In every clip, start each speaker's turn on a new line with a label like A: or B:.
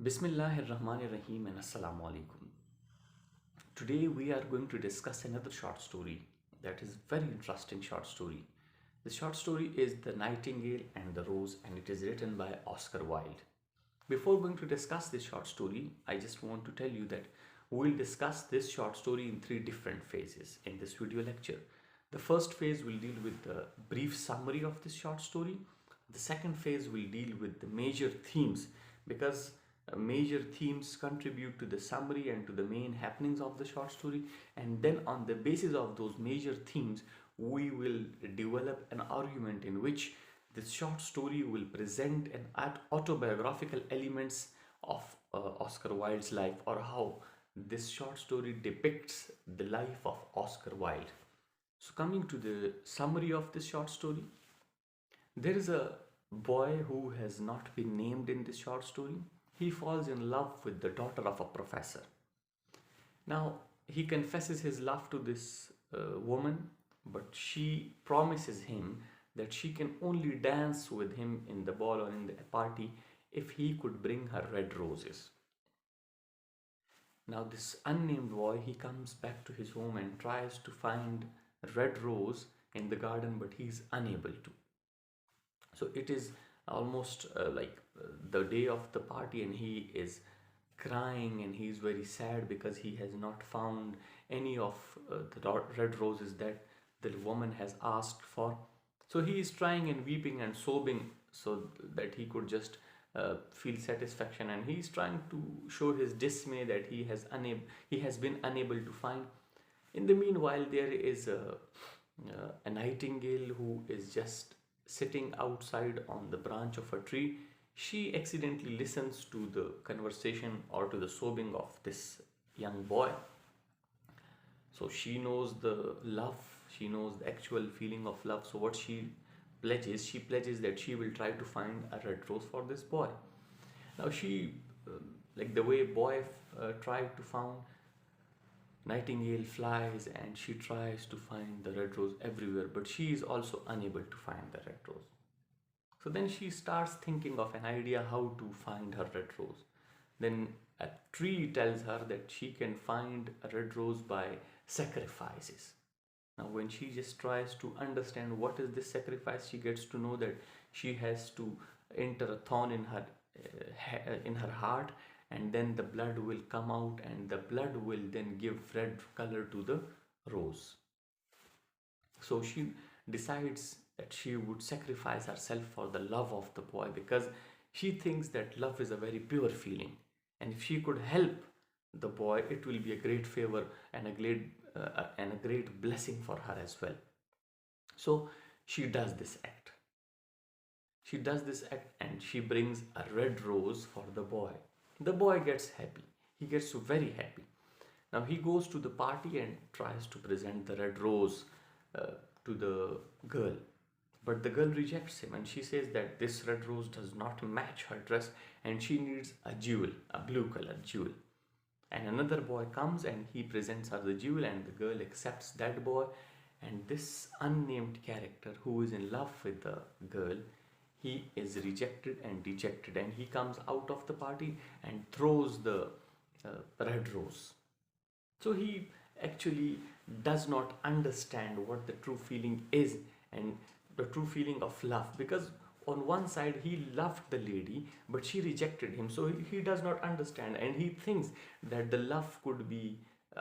A: Bismillahirrahmanirrahim and Assalamu alaikum. Today we are going to discuss another short story that is very interesting short story. The short story is The Nightingale and the Rose and it is written by Oscar Wilde. Before going to discuss this short story, I just want to tell you that we will discuss this short story in three different phases in this video lecture. The first phase will deal with the brief summary of this short story. The second phase will deal with the major themes because major themes contribute to the summary and to the main happenings of the short story, and then on the basis of those major themes we will develop an argument in which this short story will present an autobiographical elements of Oscar Wilde's life, or how this short story depicts the life of Oscar Wilde. So coming to the summary of this short story, there is a boy who has not been named in this short story. He falls in love with the daughter of a professor. Now, he confesses his love to this woman, but she promises him that she can only dance with him in the ball or in the party if he could bring her red roses. Now, this unnamed boy, he comes back to his home and tries to find a red rose in the garden, but he's unable to. So it is almost the day of the party, and he is crying and he is very sad because he has not found any of the red roses that the woman has asked for. So he is trying and weeping and sobbing so that he could just feel satisfaction, and he is trying to show his dismay that he has been unable to find. In the meanwhile, there is a nightingale who is just sitting outside on the branch of a tree. She accidentally listens to the conversation or to the sobbing of this young boy. So she knows the love, she knows the actual feeling of love. So what she pledges that she will try to find a red rose for this boy. Now she, like the way boy tried to find, Nightingale flies and she tries to find the red rose everywhere, but she is also unable to find the red rose. So then she starts thinking of an idea how to find her red rose. Then a tree tells her that she can find a red rose by sacrifices. Now when she just tries to understand what is this sacrifice, she gets to know that she has to enter a thorn in her heart, and then the blood will come out and the blood will then give red color to the rose. So she decides that she would sacrifice herself for the love of the boy, because she thinks that love is a very pure feeling, and if she could help the boy, it will be a great favor and a great blessing for her as well. So she does this act. And she brings a red rose for the boy. The boy gets happy. He gets very happy. Now he goes to the party and tries to present the red rose to the girl. But the girl rejects him and she says that this red rose does not match her dress and she needs a jewel, a blue colored jewel. And another boy comes and he presents her the jewel, and the girl accepts that boy. And this unnamed character who is in love with the girl, he is rejected and dejected, and he comes out of the party and throws the red rose. So he actually does not understand what the true feeling is and the true feeling of love, because on one side he loved the lady but she rejected him, so he does not understand, and he thinks that the love could be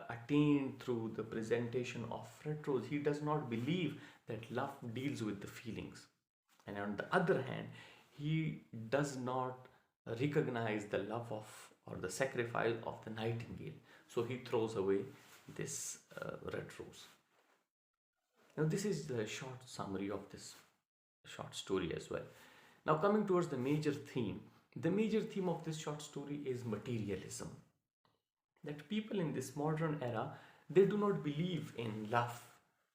A: attained through the presentation of red rose. He does not believe that love deals with the feelings. And on the other hand, he does not recognize the love of or the sacrifice of the nightingale. So he throws away this red rose. Now this is the short summary of this short story as well. Now coming towards the major theme. The major theme of this short story is materialism. That people in this modern era, they do not believe in love,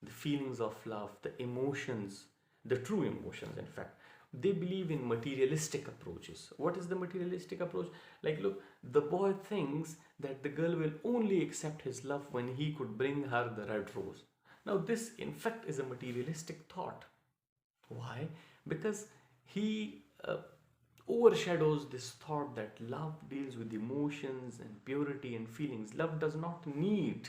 A: the feelings of love, the emotions, the true emotions. In fact, they believe in materialistic approaches. What is the materialistic approach? Like, look, the boy thinks that the girl will only accept his love when he could bring her the red rose. Now this in fact is a materialistic thought. Why? Because he overshadows this thought that love deals with emotions and purity and feelings. Love does not need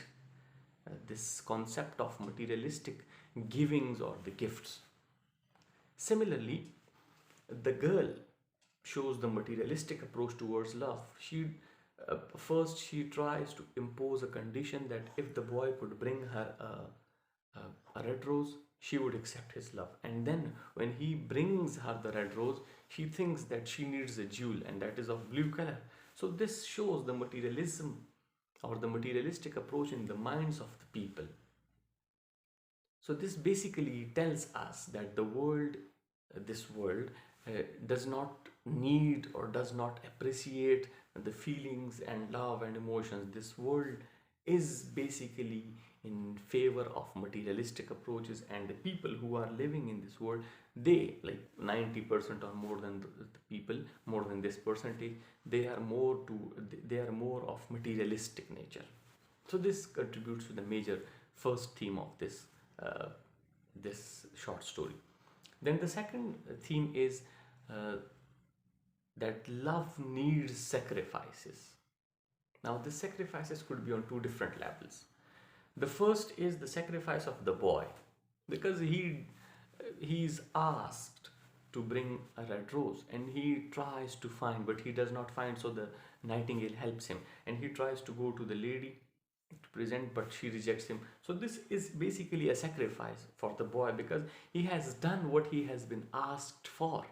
A: this concept of materialistic givings or the gifts. Similarly, the girl shows the materialistic approach towards love. First she tries to impose a condition that if the boy could bring her a red rose, she would accept his love. And then when he brings her the red rose, she thinks that she needs a jewel and that is of blue color. So this shows the materialism or the materialistic approach in the minds of the people. So this basically tells us that this world, does not need or does not appreciate the feelings and love and emotions. This world is basically in favor of materialistic approaches, and the people who are living in this world, they like 90% or more than the people, more than this percentage, they are more of materialistic nature. So this contributes to the major first theme of uh, this short story. Then the second theme is uh, that love needs sacrifices. Now, the sacrifices could be on two different levels. The first is the sacrifice of the boy, because he's asked to bring a red rose and he tries to find, but he does not find. So the nightingale helps him and he tries to go to the lady to present, but she rejects him. So this is basically a sacrifice for the boy because he has done what he has been asked for,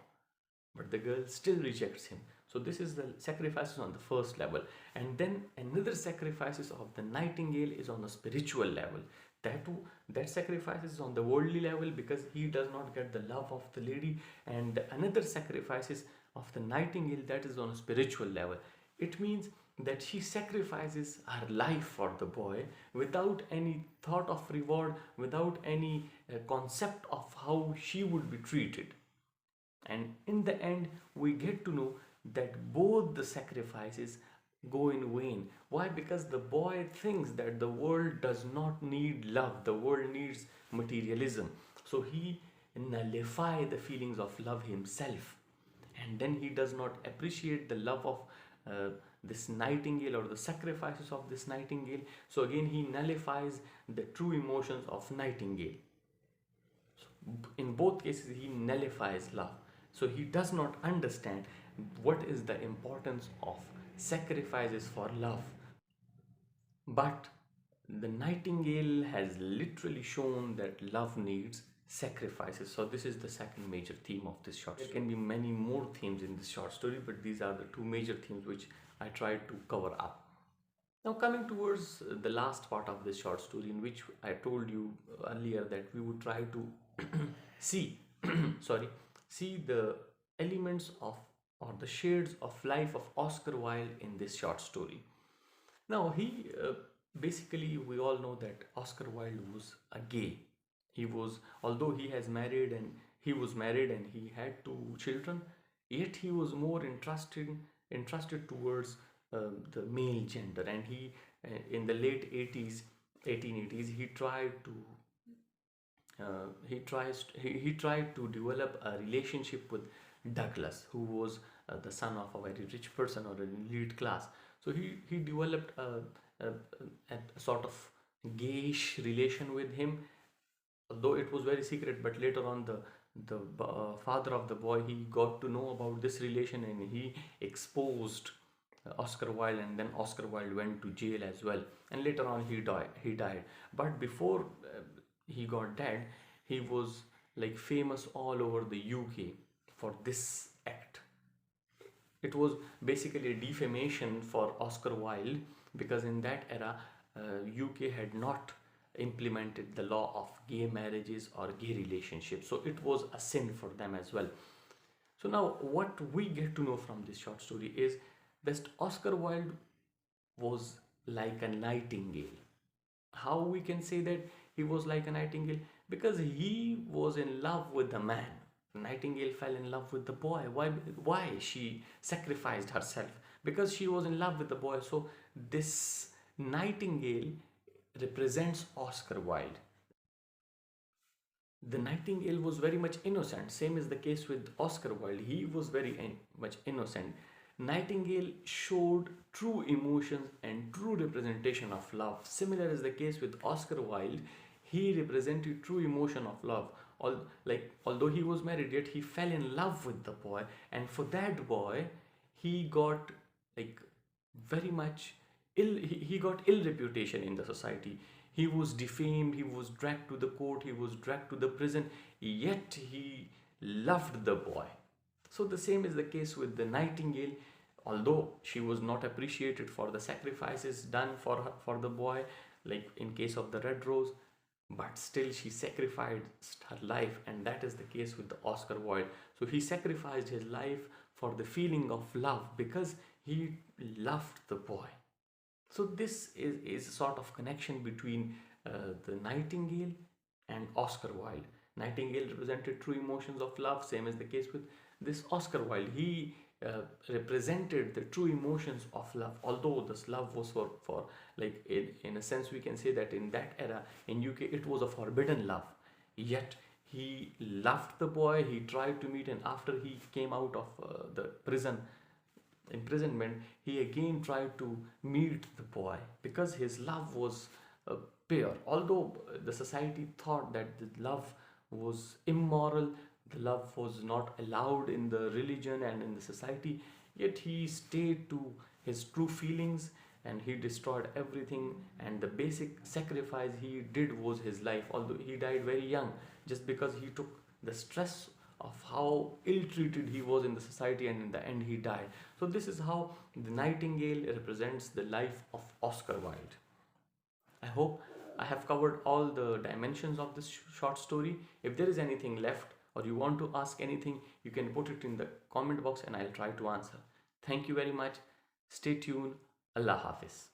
A: but the girl still rejects him. So this is the sacrifices on the first level. And then another sacrifices of the nightingale is on a spiritual level. That sacrifice is on the worldly level because he does not get the love of the lady. And another sacrifices of the nightingale, that is on a spiritual level. It means that she sacrifices her life for the boy without any thought of reward, without any concept of how she would be treated. And in the end, we get to know that both the sacrifices go in vain. Why? Because the boy thinks that the world does not need love, the world needs materialism. So he nullify the feelings of love himself, and then he does not appreciate the love of this nightingale or the sacrifices of this nightingale. So again, he nullifies the true emotions of nightingale. So in both cases, he nullifies love. So he does not understand what is the importance of sacrifices for love. But the nightingale has literally shown that love needs sacrifices. So this is the second major theme of this short story. There can be many more themes in this short story, but these are the two major themes which I tried to cover up. Now, coming towards the last part of this short story, in which I told you earlier that we would try to see, sorry, see the elements of or the shades of life of Oscar Wilde in this short story. Now, basically, we all know that Oscar Wilde was a gay. He was, although he has married and he was married and he had two children, yet he was more interested towards the male gender. And in the late 80s, 1880s, he tried to develop a relationship with Douglas, who was the son of a very rich person or an elite class. So he developed a sort of gayish relation with him, though it was very secret. But later on, the father of the boy, he got to know about this relation and he exposed Oscar Wilde, and then Oscar Wilde went to jail as well. And later on, he died. But before he got dead, he was like famous all over the UK for this act. It was basically a defamation for Oscar Wilde because in that era, UK had not implemented the law of gay marriages or gay relationships. So it was a sin for them as well. So now what we get to know from this short story is that Oscar Wilde was like a nightingale. How we can say that he was like a nightingale? Because he was in love with the man. Nightingale fell in love with the boy. Why she sacrificed herself? Because she was in love with the boy. So this nightingale represents Oscar Wilde. The Nightingale was very much innocent. Same is the case with Oscar Wilde. He was very much innocent. Nightingale showed true emotions and true representation of love. Similar is the case with Oscar Wilde. He represented true emotion of love. Although he was married, yet he fell in love with the boy, and for that boy, he got like very much he got ill reputation in the society. He was defamed, he was dragged to the court, he was dragged to the prison, yet he loved the boy. So the same is the case with the Nightingale. Although she was not appreciated for the sacrifices done for her, for the boy, like in case of the Red Rose, but still she sacrificed her life, and that is the case with the Oscar Wilde. So he sacrificed his life for the feeling of love because he loved the boy. So this is a sort of connection between the Nightingale and Oscar Wilde. Nightingale represented true emotions of love, same as the case with this Oscar Wilde. He represented the true emotions of love, although this love was for like in a sense we can say that in that era in UK it was a forbidden love. Yet he loved the boy, he tried to meet, and after he came out of the imprisonment, he again tried to meet the boy because his love was pure. Although the society thought that the love was immoral, the love was not allowed in the religion and in the society, yet he stayed to his true feelings and he destroyed everything. And the basic sacrifice he did was his life, although he died very young, just because he took the stress of how ill treated he was in the society, and in the end he died. So this is how the Nightingale represents the life of Oscar Wilde. I hope I have covered all the dimensions of this short story. If there is anything left or you want to ask anything, you can put it in the comment box and I'll try to answer. Thank you very much. Stay tuned. Allah Hafiz.